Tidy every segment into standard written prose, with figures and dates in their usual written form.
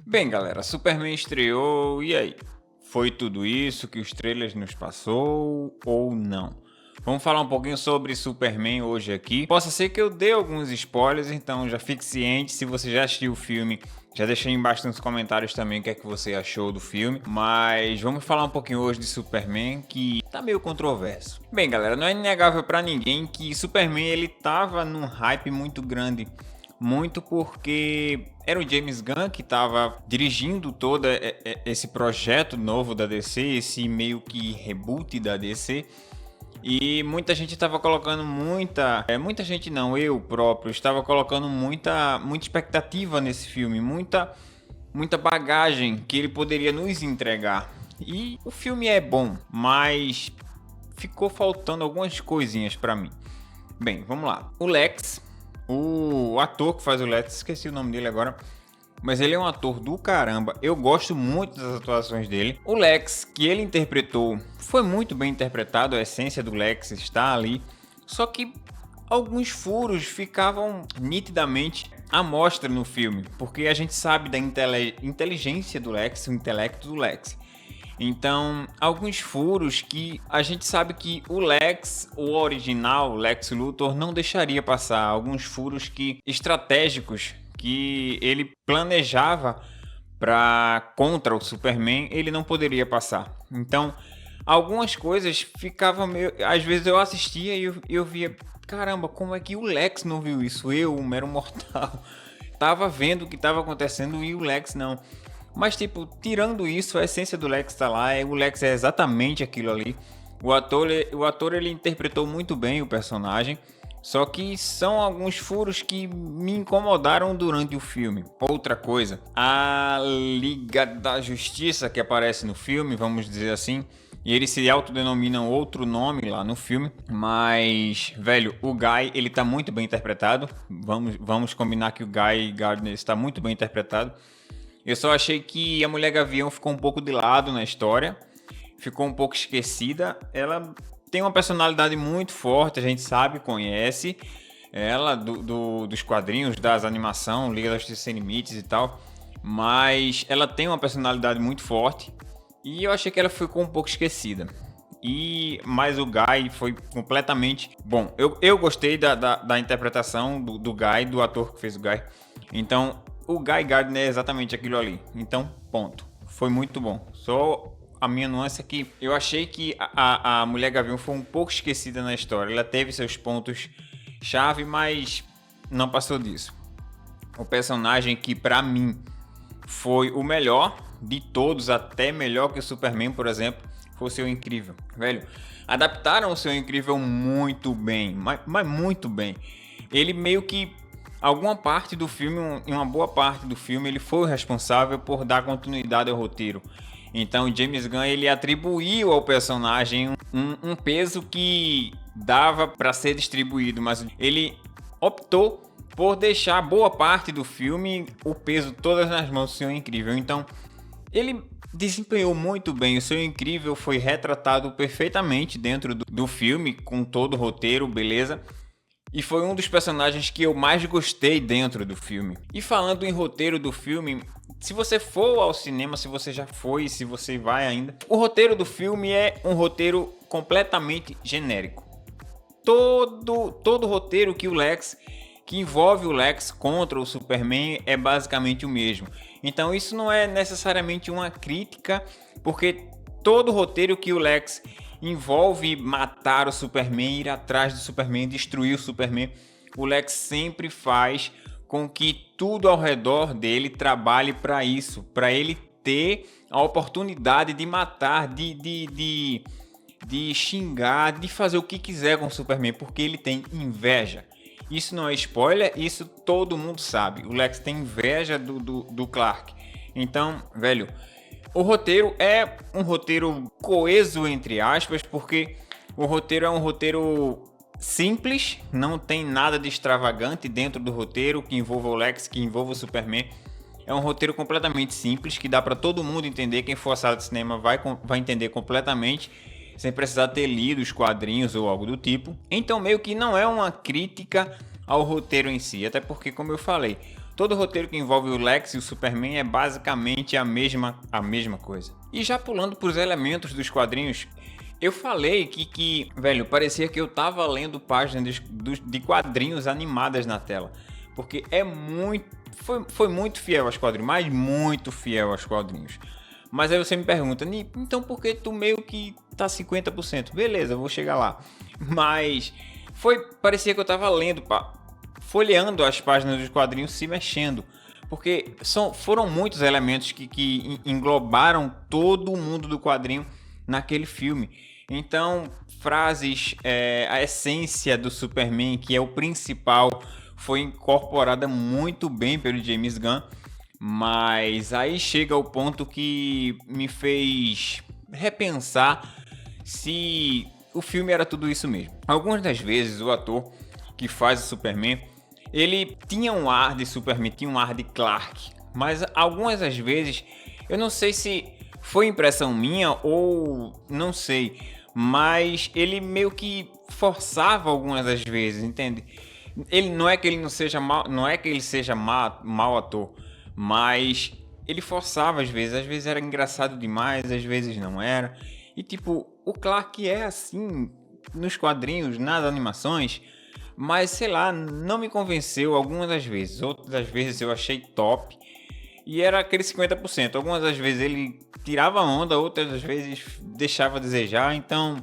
Bem, galera, Superman estreou e aí? Foi tudo isso que os trailers nos passou ou não? Vamos falar um pouquinho sobre Superman hoje aqui. Possa ser que eu dê alguns spoilers, então já fique ciente. Se você já assistiu o filme, já deixa aí embaixo nos comentários também o que é que você achou do filme. Mas vamos falar um pouquinho hoje de Superman, que tá meio controverso. Bem, galera, não é inegável pra ninguém que Superman ele tava num hype muito grande. Muito porque era o James Gunn que estava dirigindo todo esse projeto novo da DC, esse meio que reboot da DC. E muita gente estava colocando muita gente não, eu próprio estava colocando muita expectativa nesse filme, muita bagagem que ele poderia nos entregar. E o filme é bom, mas ficou faltando algumas coisinhas para mim. Bem, vamos lá. O Lex, o ator que faz o Lex, esqueci o nome dele agora, mas ele é um ator do caramba. Eu gosto muito das atuações dele. O Lex que ele interpretou foi muito bem interpretado, a essência do Lex está ali. Só que alguns furos ficavam nitidamente à mostra no filme, porque a gente sabe da inteligência do Lex, o intelecto do Lex. Então, alguns furos que a gente sabe que o Lex, o original Lex Luthor, não deixaria passar. Alguns furos estratégicos que ele planejava contra o Superman, ele não poderia passar. Então, algumas coisas ficavam meio... Às vezes eu assistia e eu via... Caramba, como é que o Lex não viu isso? Eu, um mero mortal, tava vendo o que estava acontecendo e o Lex não. Mas, tipo, tirando isso, a essência do Lex tá lá. O Lex é exatamente aquilo ali. O ator ele interpretou muito bem o personagem. Só que são alguns furos que me incomodaram durante o filme. Outra coisa, a Liga da Justiça que aparece no filme, vamos dizer assim, e eles se autodenominam outro nome lá no filme, mas, velho, o Guy, ele tá muito bem interpretado. Vamos combinar que o Guy Gardner está muito bem interpretado. Eu só achei que a Mulher Gavião ficou um pouco de lado na história, ficou um pouco esquecida. Ela tem uma personalidade muito forte, a gente sabe, conhece ela dos quadrinhos, das animações, Liga da Justiça Sem Limites e tal, mas ela tem uma personalidade muito forte e eu achei que ela ficou um pouco esquecida. Mas o Guy foi completamente bom. Eu gostei da interpretação do Guy, do ator que fez o Guy. Então, o Guy Gardner é exatamente aquilo ali. Então, ponto. Foi muito bom. Só a minha nuance é que eu achei que a Mulher Gavião foi um pouco esquecida na história. Ela teve seus pontos-chave, mas não passou disso. O personagem que, pra mim, foi o melhor de todos, até melhor que o Superman, por exemplo, foi o Senhor Incrível. Velho, adaptaram o Senhor Incrível muito bem, mas muito bem. Ele meio que... Alguma parte do filme, em uma boa parte do filme, ele foi o responsável por dar continuidade ao roteiro. Então, James Gunn ele atribuiu ao personagem um peso que dava para ser distribuído, mas ele optou por deixar boa parte do filme, o peso todas nas mãos do Senhor Incrível. Então, ele desempenhou muito bem. O Senhor Incrível foi retratado perfeitamente dentro do filme, com todo o roteiro, beleza? E foi um dos personagens que eu mais gostei dentro do filme. E falando em roteiro do filme, se você for ao cinema, se você já foi, se você vai ainda, o roteiro do filme é um roteiro completamente genérico. Todo roteiro que envolve o Lex contra o Superman é basicamente o mesmo. Então isso não é necessariamente uma crítica, porque todo roteiro que o Lex envolve matar o Superman, ir atrás do Superman, destruir o Superman, o Lex sempre faz com que tudo ao redor dele trabalhe para isso, para ele ter a oportunidade de matar, de xingar, de fazer o que quiser com o Superman, porque ele tem inveja. Isso não é spoiler, isso todo mundo sabe. O Lex tem inveja do Clark. Então, velho, o roteiro é um roteiro coeso, entre aspas, porque o roteiro é um roteiro simples, não tem nada de extravagante dentro do roteiro que envolva o Lex, que envolva o Superman. É um roteiro completamente simples, que dá para todo mundo entender. Quem for à sala de cinema vai entender completamente, sem precisar ter lido os quadrinhos ou algo do tipo. Então meio que não é uma crítica ao roteiro em si, até porque, como eu falei, Todo roteiro que envolve o Lex e o Superman é basicamente a mesma coisa. E já pulando para os elementos dos quadrinhos, eu falei que, velho, parecia que eu tava lendo páginas de quadrinhos animadas na tela. Porque foi muito fiel aos quadrinhos, mas muito fiel aos quadrinhos. Mas aí você me pergunta, então por que tu meio que tá 50%? Beleza, eu vou chegar lá. Mas parecia que eu tava lendo, folheando as páginas dos quadrinhos, se mexendo. Porque foram muitos elementos que englobaram todo o mundo do quadrinho naquele filme. Então, frases, a essência do Superman, que é o principal, foi incorporada muito bem pelo James Gunn. Mas aí chega o ponto que me fez repensar se o filme era tudo isso mesmo. Algumas das vezes o ator que faz o Superman, ele tinha um ar de Superman, tinha um ar de Clark. Mas algumas das vezes, eu não sei se foi impressão minha ou não sei, mas ele meio que forçava algumas das vezes, entende? Ele não é que ele não seja mal, não é que ele seja mau ator, mas ele forçava às vezes era engraçado demais, às vezes não era. E tipo, o Clark é assim nos quadrinhos, nas animações, mas sei lá, não me convenceu algumas das vezes. Outras das vezes eu achei top e era aquele 50%. Algumas das vezes ele tirava onda, outras das vezes deixava a desejar, então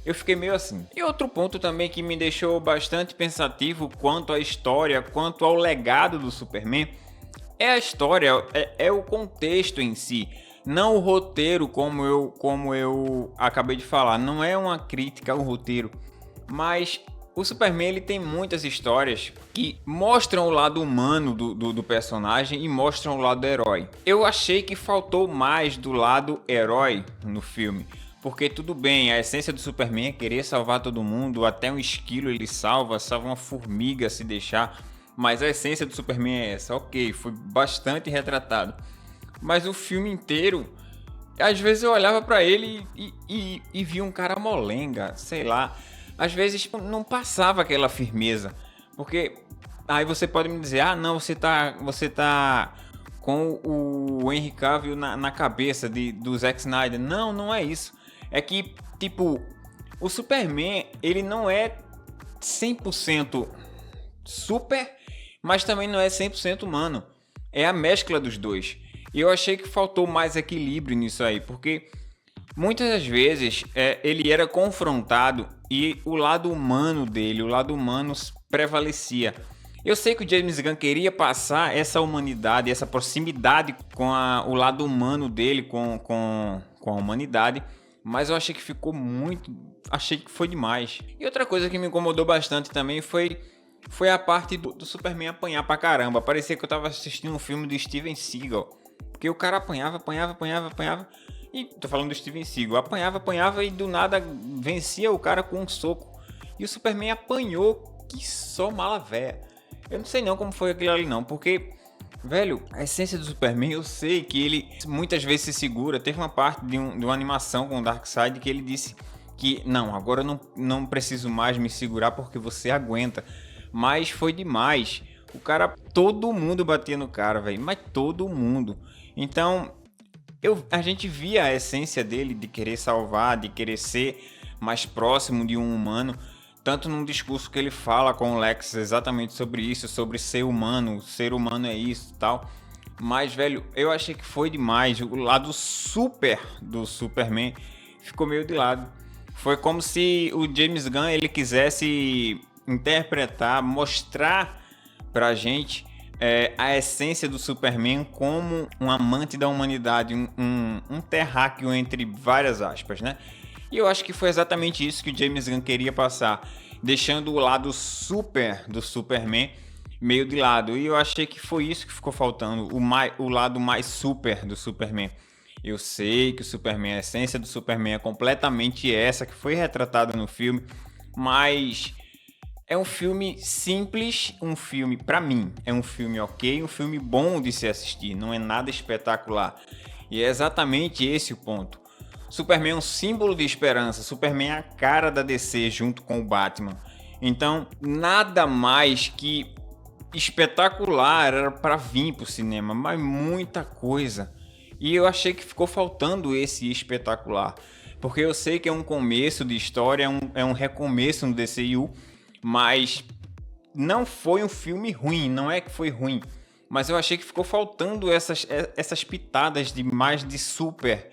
eu fiquei meio assim. E outro ponto também que me deixou bastante pensativo quanto à história, quanto ao legado do Superman, é a história, é o contexto em si, não o roteiro, como eu acabei de falar. Não é uma crítica ao roteiro, mas o Superman ele tem muitas histórias que mostram o lado humano do personagem e mostram o lado herói. Eu achei que faltou mais do lado herói no filme. Porque tudo bem, a essência do Superman é querer salvar todo mundo, até um esquilo ele salva uma formiga se deixar. Mas a essência do Superman é essa, ok, foi bastante retratado. Mas o filme inteiro, às vezes eu olhava pra ele e via um cara molenga, sei lá. Às vezes não passava aquela firmeza. Porque aí você pode me dizer, não, você tá com o Henry Cavill na cabeça do Zack Snyder. Não, não é isso. É que, tipo, o Superman, ele não é 100% super, mas também não é 100% humano. É a mescla dos dois. E eu achei que faltou mais equilíbrio nisso aí, porque muitas das vezes ele era confrontado e o lado humano dele, o lado humano prevalecia. Eu sei que o James Gunn queria passar essa humanidade, essa proximidade com o lado humano dele, com a humanidade, mas eu achei que ficou achei que foi demais. E outra coisa que me incomodou bastante também foi a parte do Superman apanhar pra caramba. Parecia que eu tava assistindo um filme do Steven Seagal. Porque o cara apanhava. E tô falando do Steven Seagal. Apanhava e do nada vencia o cara com um soco. E o Superman apanhou que só mala véia. Eu não sei não como foi aquilo ali não. Porque, velho, a essência do Superman, eu sei que ele muitas vezes se segura. Teve uma parte de uma animação com o Darkseid que ele disse que não, agora eu não preciso mais me segurar porque você aguenta. Mas foi demais. O cara, todo mundo batia no cara, velho. Mas todo mundo. Então, a gente via a essência dele de querer salvar, de querer ser mais próximo de um humano. Tanto num discurso que ele fala com o Lex exatamente sobre isso, sobre ser humano. Ser humano é isso e tal. Mas, velho, eu achei que foi demais. O lado super do Superman ficou meio de lado. Foi como se o James Gunn ele quisesse interpretar, mostrar pra gente a essência do Superman como um amante da humanidade, um terráqueo entre várias aspas, né? E eu acho que foi exatamente isso que o James Gunn queria passar, deixando o lado super do Superman meio de lado. E eu achei que foi isso que ficou faltando, o lado mais super do Superman. Eu sei que o Superman, a essência do Superman é completamente essa que foi retratada no filme, mas é um filme simples, um filme, pra mim, é um filme ok, um filme bom de se assistir, não é nada espetacular. E é exatamente esse o ponto. Superman é um símbolo de esperança, Superman é a cara da DC junto com o Batman. Então, nada mais que espetacular, era pra vir pro cinema, mas muita coisa. E eu achei que ficou faltando esse espetacular. Porque eu sei que é um começo de história, é um recomeço no DCU, mas não foi um filme ruim, não é que foi ruim. Mas eu achei que ficou faltando essas pitadas de mais de super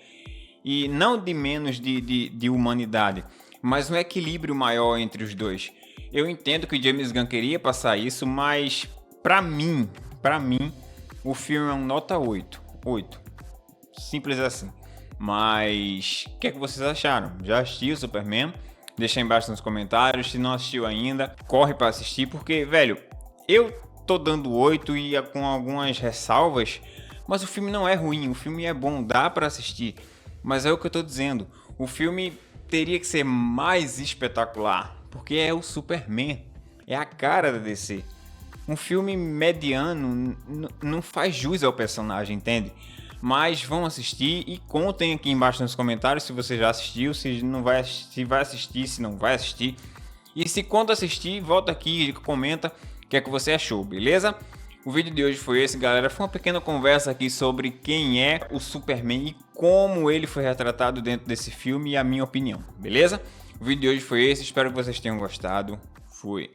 e não de menos de humanidade, mas um equilíbrio maior entre os dois. Eu entendo que o James Gunn queria passar isso, mas pra mim, o filme é um nota 8. 8. Simples assim. Mas o que é que vocês acharam? Já assistiu o Superman? Deixa aí embaixo nos comentários. Se não assistiu ainda, corre pra assistir, porque, velho, eu tô dando 8 e com algumas ressalvas, mas o filme não é ruim, o filme é bom, dá pra assistir. Mas é o que eu tô dizendo, o filme teria que ser mais espetacular, porque é o Superman, é a cara da DC. Um filme mediano não faz jus ao personagem, entende? Mas vão assistir e contem aqui embaixo nos comentários se você já assistiu, se não vai, se vai assistir, se não vai assistir. E se quando assistir, volta aqui e comenta o que é que você achou, beleza? O vídeo de hoje foi esse, galera. Foi uma pequena conversa aqui sobre quem é o Superman e como ele foi retratado dentro desse filme e a minha opinião, beleza? O vídeo de hoje foi esse, espero que vocês tenham gostado. Fui!